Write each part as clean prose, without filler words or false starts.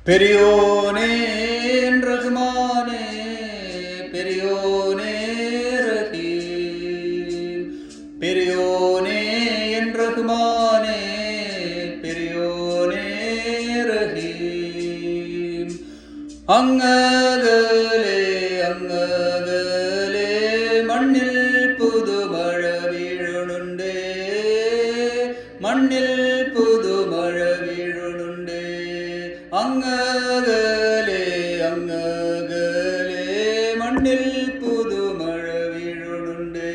பெரியோனே ரஹ்மானே பெரியோனே ரஹீம் பெரியோனே ரஹ்மானே பெரியோனே ரஹீம் അങ്ങകലെ അങ്ങകലെ മണ്ണിൽ പുതുമഴ വീഴുന്നുണ്ടേ മണ്ണിൽ പുതുമഴ വീഴുന്നുണ്ടേ അങ്ങകലെ അങ്ങകലെ മണ്ണിൽ പുതുമഴ വീഴുന്നുണ്ടേ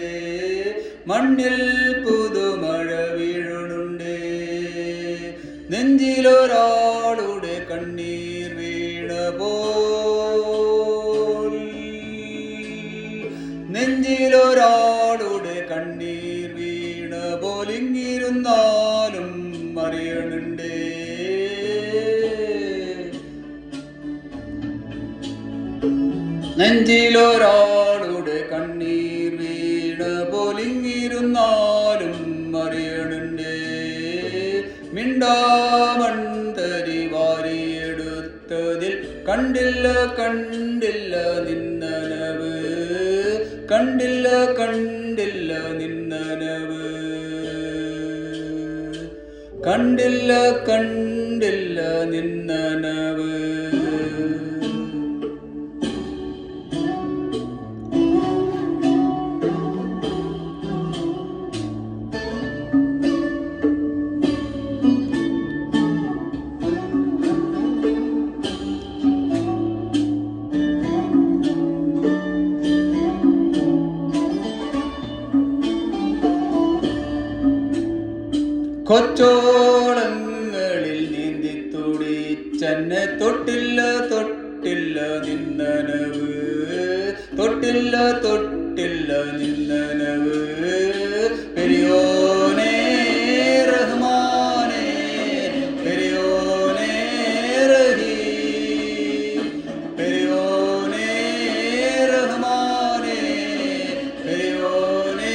മണ്ണിൽ പുതുമഴ വീഴുന്നുണ്ടേ നെഞ്ചിലൊരാളുടെ കണ്ണീർ വീണപ്പോൾ നെഞ്ചിലൊരാളുടെ കണ്ണീർ വീണ പോലിങ്ങിരുന്നാലും അറിയണുണ്ടേ നെഞ്ചിലൊരാളുടെ കണ്ണീർ വീണ പോലിങ്ങിരുന്നാലും അറിയണുണ്ടേ മിണ്ടാമൺതരി വാരിയെടുത്തതിൽ കണ്ടില്ല കണ്ടില്ല നിന്നനവ് കണ്ടില്ല കണ്ടില്ല നിന്നനവ് കണ്ടില്ല കണ്ടില്ല നിന്നനവ് കൊച്ചോളങ്ങളിൽ നീന്തി തുടിച്ചെന്നെ തൊട്ടില്ല തൊട്ടില്ല നിന്നനവ് തൊട്ടില്ല തൊട്ടില്ല നിന്നനവ് പെരിയോനേ റഹ്മാനേ പെരിയോനേ റഹീം പെരിയോനേ റഹ്മാനേ പെരിയോനേ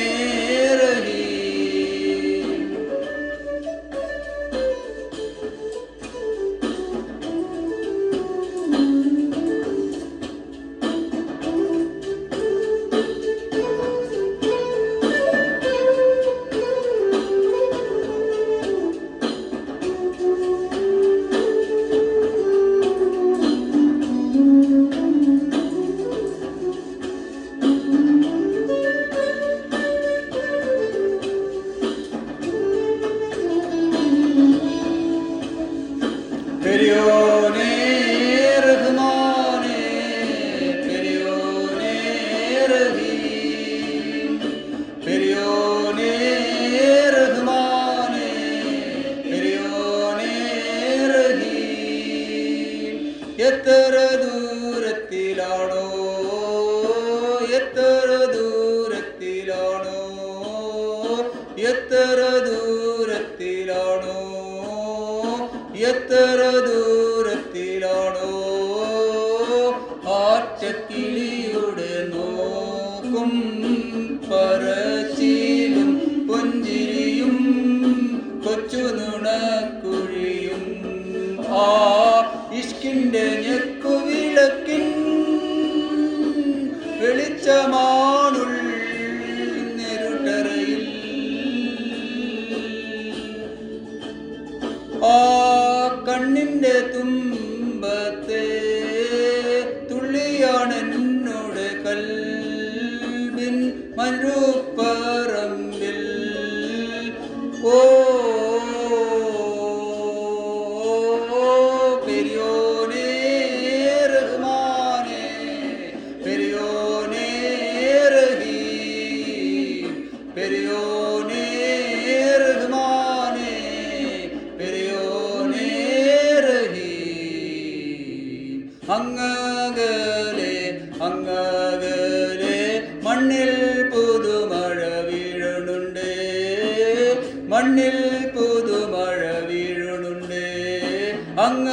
പെരിയോനേ റഹ്മാനേ പെരിയോനേ റഹീം പെരിയോനേ റഹ്മാനേ പെരിയോനേ റഹീം എത്ര ദൂരത്തിലാണോ എത്ര ദൂരത്തിലാണോ എത്ര ദൂരത്തിലാണോ എത്ര ദൂരത്തിലാണോ ആറ്റക്കിളിയുടെ നോക്കും പറച്ചിലും പുഞ്ചിരിയും കൊച്ചു നുണക്കുഴിയും ആ ഇഷ്കിന്റെ ഞെക്കുവിളക്കിൻ വെളിച്ചമാണുൾ നെരുട്ടറയിൽ ആ കണ്ണിന്റെ തുമ്പത്തെ തുള്ളിയാണ് എന്നോട് കൽബിൻ മരുപ്പറമ്പിൽ ഓ പെരിയോനേ റഹ്മാനേ പെരിയോനേ റഹീം പെരിയോനേ റഹ്മാനേ പെരിയോനേ റഹീം അങ്ങകലെ അങ്ങകലെ മണ്ണിൽ പുതുമഴ വീഴുന്നുണ്ടേ മണ്ണിൽ പുതുമഴ വീഴുന്നുണ്ടേ അങ്ങ